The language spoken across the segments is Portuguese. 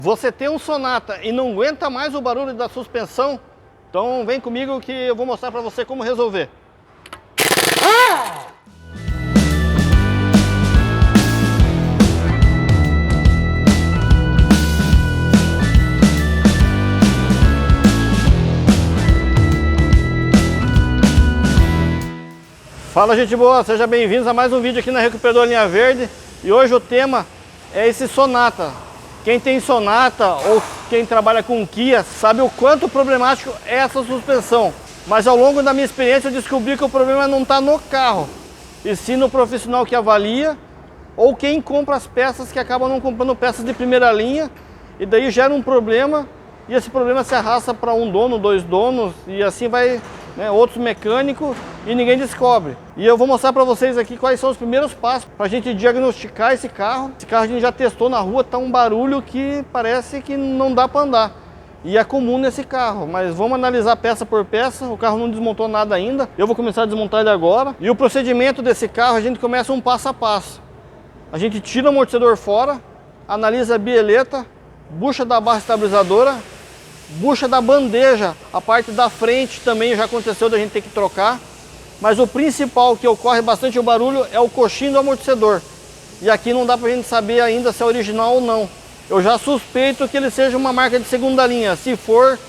Você tem um Sonata e não aguenta mais o barulho da suspensão? Então vem comigo que eu vou mostrar para você como resolver. Fala, gente boa, sejam bem-vindos a mais um vídeo aqui na Recuperadora Linha Verde. E hoje o tema é esse Sonata. Quem tem Sonata ou quem trabalha com Kia sabe o quanto problemático é essa suspensão. Mas ao longo da minha experiência eu descobri que o problema não está no carro, e sim no profissional que avalia ou quem compra as peças, que acabam não comprando peças de primeira linha, e daí gera um problema, e esse problema se arrasta para um dono, dois donos, e assim vai, né, outros mecânicos, e ninguém descobre. E eu vou mostrar para vocês aqui quais são os primeiros passos para a gente diagnosticar esse carro. Esse carro a gente já testou na rua, tá um barulho que parece que não dá para andar. E é comum nesse carro, mas vamos analisar peça por peça. O carro não desmontou nada ainda, eu vou começar a desmontar ele agora. E o procedimento desse carro, a gente começa um passo a passo. A gente tira o amortecedor fora, analisa a bieleta, bucha da barra estabilizadora, bucha da bandeja, a parte da frente também já aconteceu da gente ter que trocar. Mas o principal que ocorre bastante o barulho é o coxinho do amortecedor. E aqui não dá pra gente saber ainda se é original ou não. Eu já suspeito que ele seja uma marca de segunda linha. Se for,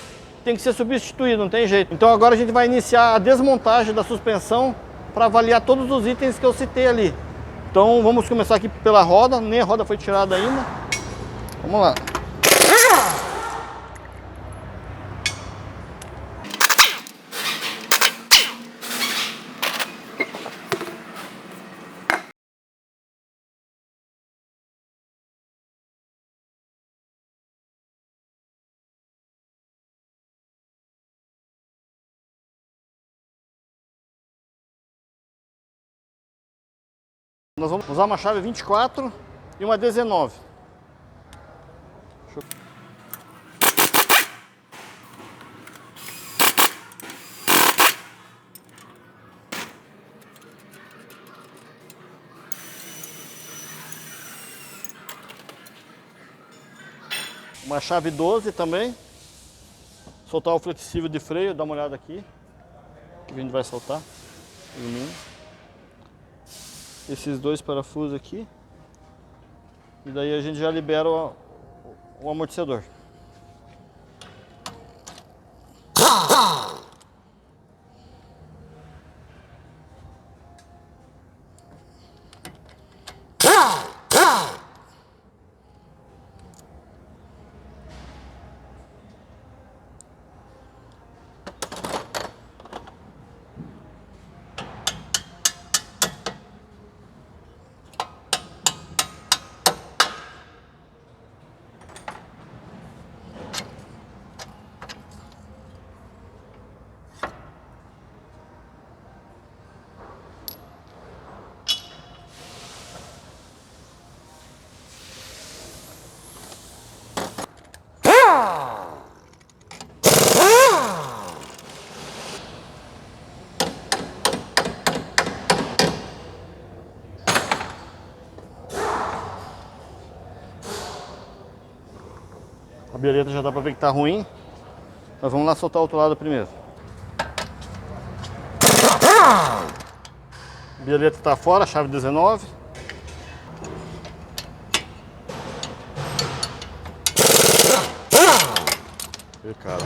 tem que ser substituído, não tem jeito. Então agora a gente vai iniciar a desmontagem da suspensão para avaliar todos os itens que eu citei ali. Então vamos começar aqui pela roda, nem a roda foi tirada ainda. Vamos lá. Nós vamos usar uma chave 24 e uma 19. Uma chave 12 também. Soltar o flexível de freio, dá uma olhada aqui. Que a gente vai soltar. Esses dois parafusos aqui, e daí a gente já libera o amortecedor. A bieleta já dá pra ver que tá ruim. Mas vamos lá soltar o outro lado primeiro. A bieleta tá fora, chave 19. E cara,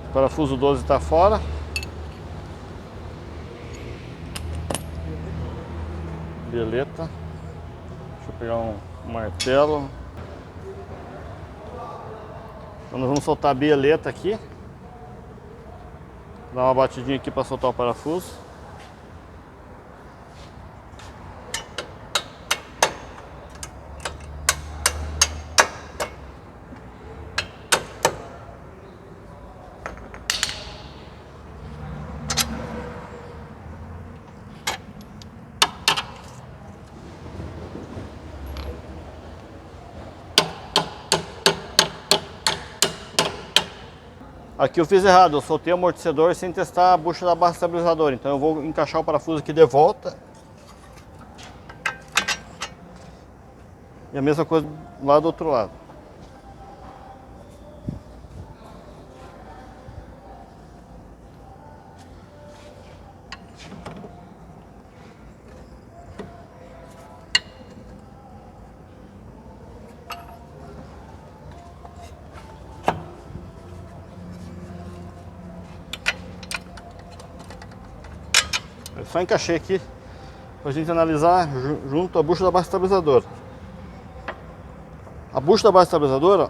o parafuso 12 está fora. Bieleta. Deixa eu pegar um martelo. Então nós vamos soltar a bieleta aqui. Dar uma batidinha aqui para soltar o parafuso. A Aqui eu fiz errado, eu soltei o amortecedor sem testar a bucha da barra estabilizadora. Então eu vou encaixar o parafuso aqui de volta. E a mesma coisa lá do outro lado. Eu só encaixei aqui pra gente analisar junto à bucha da barra estabilizadora. A bucha da barra estabilizadora,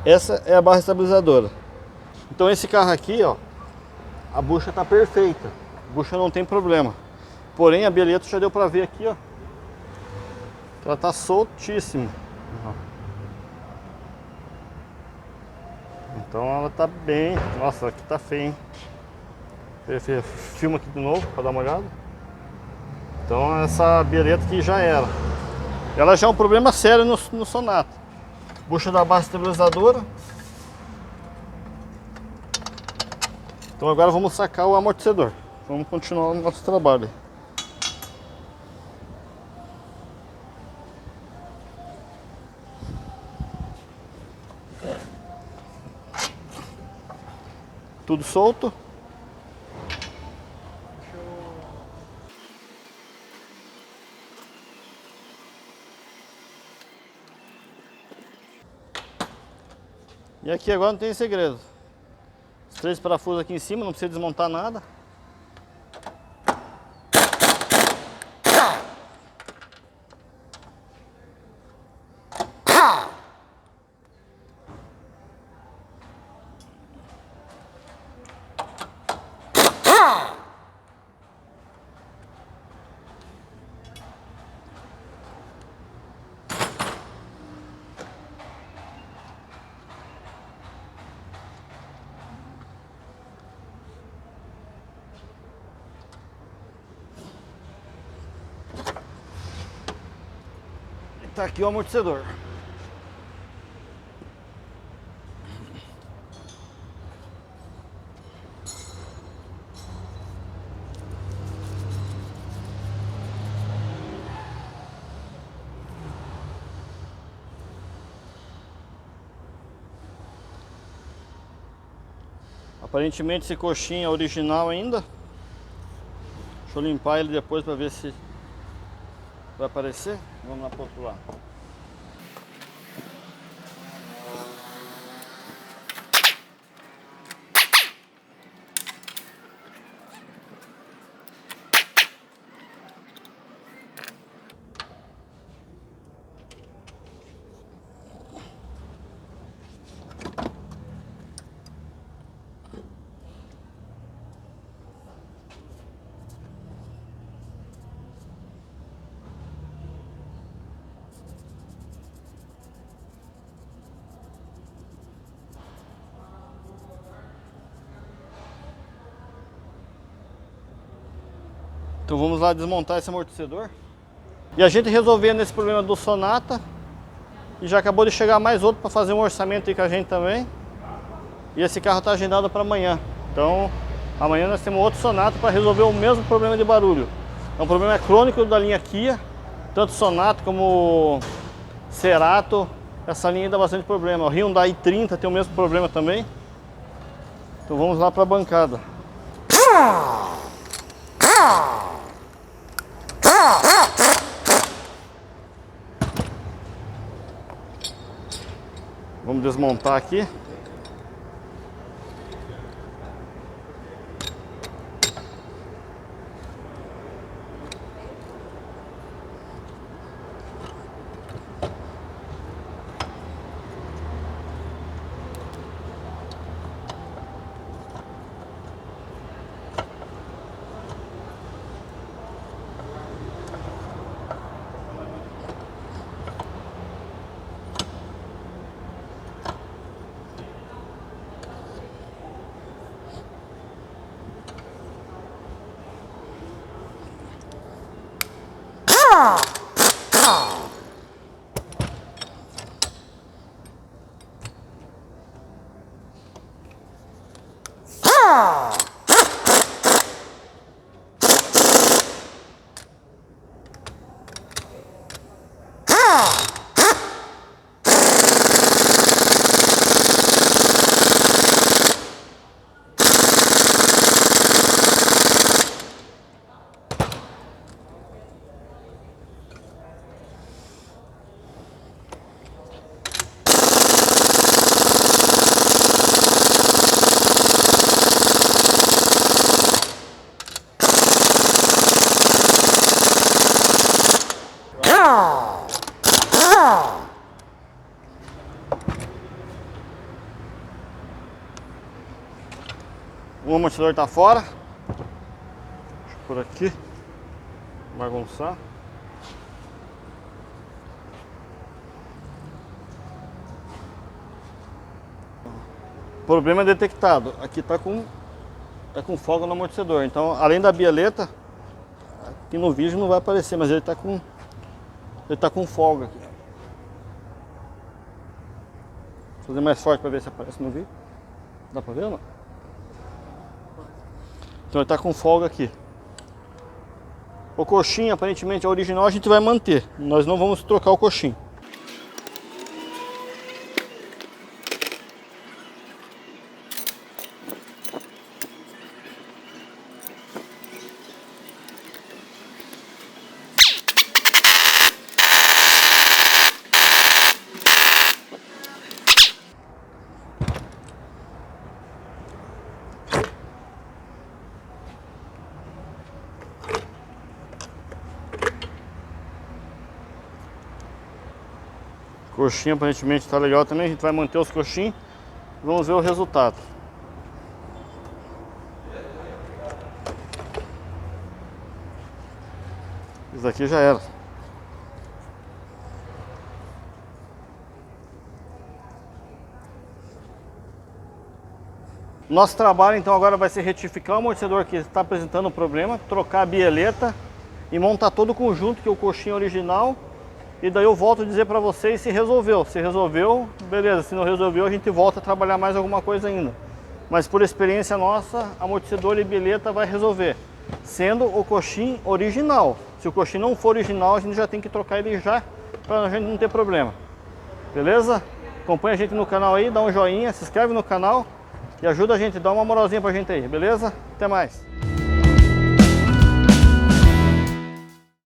essa é a barra estabilizadora. Então esse carro aqui, ó, a bucha tá perfeita, a bucha não tem problema. Porém a bieleta já deu pra ver aqui, ó, que ela tá soltíssima. Então ela tá bem, nossa, aqui tá feio, hein? Filma aqui de novo pra dar uma olhada. Então essa bieleta aqui já era. Ela já é um problema sério no Sonata. Bucha da barra estabilizadora. Então agora vamos sacar o amortecedor. Vamos continuar o nosso trabalho. Tudo solto. E aqui agora não tem segredo. Os 3 parafusos aqui em cima, não precisa desmontar nada. Tá aqui o amortecedor. Aparentemente esse coxinha é original ainda. Deixa eu limpar ele depois para ver se vai aparecer. Vamos lá pro outro lado. Então vamos lá desmontar esse amortecedor. E a gente resolvendo esse problema do Sonata. E já acabou de chegar mais outro para fazer um orçamento aí com a gente também. E esse carro está agendado para amanhã. Então amanhã nós temos outro Sonata para resolver o mesmo problema de barulho. É um problema crônico da linha Kia. Tanto Sonata como Cerato. Essa linha dá bastante problema. O Hyundai i30 tem o mesmo problema também. Então vamos lá para a bancada. Vamos desmontar aqui. O amortecedor está fora. Deixa eu por aqui. Bagunçar. Problema detectado. Aqui está com folga no amortecedor. Então, além da bieleta, aqui no vídeo não vai aparecer, mas ele está com folga aqui. Vou fazer mais forte para ver se aparece no vídeo. Dá para ver ou não? Então ele está com folga aqui. O coxinho, aparentemente, a original a gente vai manter. Nós não vamos trocar o coxinho. Coxinha aparentemente está legal também, a gente vai manter os coxinhos. Vamos ver o resultado. Isso aqui já era. Nosso trabalho então agora vai ser retificar o amortecedor que está apresentando um problema, trocar a bieleta e montar todo o conjunto que é o coxinho original. E daí eu volto a dizer para vocês se resolveu. Se resolveu, beleza. Se não resolveu, a gente volta a trabalhar mais alguma coisa ainda. Mas por experiência nossa, amortecedor e bilheta vai resolver. Sendo o coxim original. Se o coxim não for original, a gente já tem que trocar ele já, para a gente não ter problema. Beleza? Acompanha a gente no canal aí, dá um joinha, se inscreve no canal e ajuda a gente, dá uma moralzinha pra gente aí, beleza? Até mais!